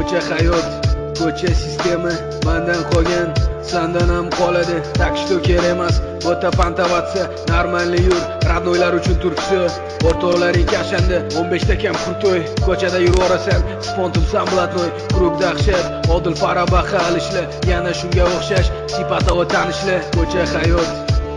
Ko'cha hayot, ko'cha sistema mendan qolgan, sendan ham qoladi. Tak что kerak emas, o'ta pantavatsa, normalni yur, radnoylar uchun turkisi. O'rtoqlaring kashanda, 15 ta kam kurtoy. Ko'chada yurasan, spontumsan blatnoy. Krug dahshat, odil farabaha alishlar, yana shunga o'xshash sifat va tanishlar. Ko'cha hayot,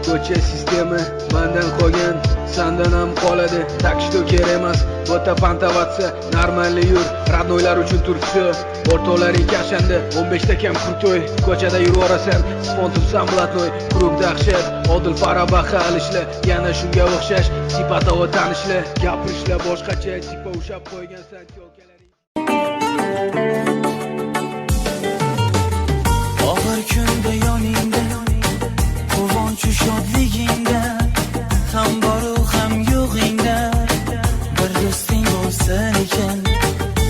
ko'cha sistema mendan qolgan, sendan ham qoladi. Tak что kerak emas, o'ta pantavatsa, normalni yur, radnoylar uchun turkisi. O'rtoqlaring kashanda, 15 ta kam kurtoy. Ko'chada yurasan, spontumsan blatnoy. Krug dahshat, odil farabaha alishlar, yana shunga o'xshash sifat va tanishlar. Gapirishlar boshqacha, tipa ushab qo'ygansan yo'lkalaring. Og'ir kunda yoningda, quvonch shodligingda, ham boru ham yo'g'ingda bir do'sting bo'lsin ekan.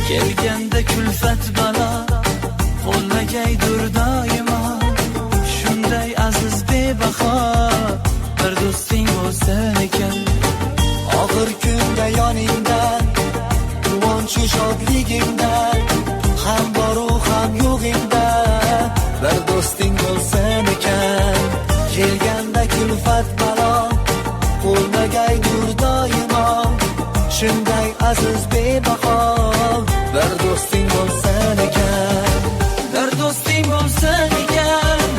Kelganda kulfat balo qo'llagaydur doimo, shunday aziz bebaho bir do'sting bo'lsin ekan. Og'ir kunda yoningdan, quvonch shodligingdan, ham boru ham yo'g'ingda bir do'sting bo'lsin ekan. Kelganda kulfat balo qo'llagaydur doimo, shunday aziz bebaho bir do'sting bo'lsin ekan. Bir do'sting bo'lsin ekan,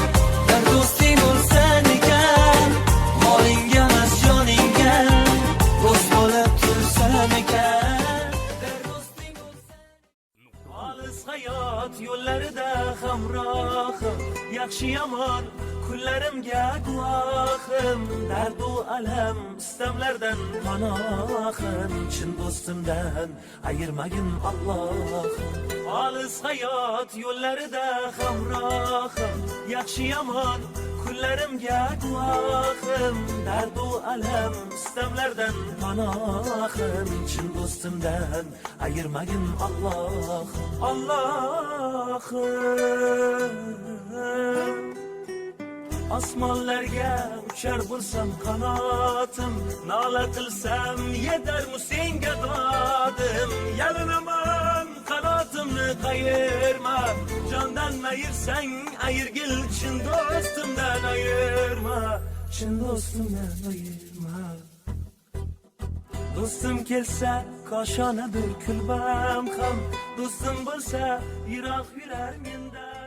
bir do'sting bo'lsin ekan. Molingga emas joningga do'st bo'lib tursin ekan. Bir do'sting bo'lsin. Olis hayot yo'llarida hamrohim, yaxshi yomon kunlarimga guvohim. Dardu alam istamlardan panohim, chin do'stimdan ayirmagin Alloh. Olis hayot yo'llarida hamrohim, yaxshi yomon kunlarimga guvohim. Dardu alam istamlardan panohim, chin do'stimdan ayirmagin Alloh. Allohim, osmonlarga uchar bo'lsam qanotim, nola qilsam yetarmu senga dodim. Yalinaman qanotimni qayirma, jondan ayirsang ayirgil, chin do'stimdan ayirma, chin do'stimdan ayirma. Do'stim kelsa koshonadir kulbam ham, do'stim bo'lsa yiroq yurar mendan.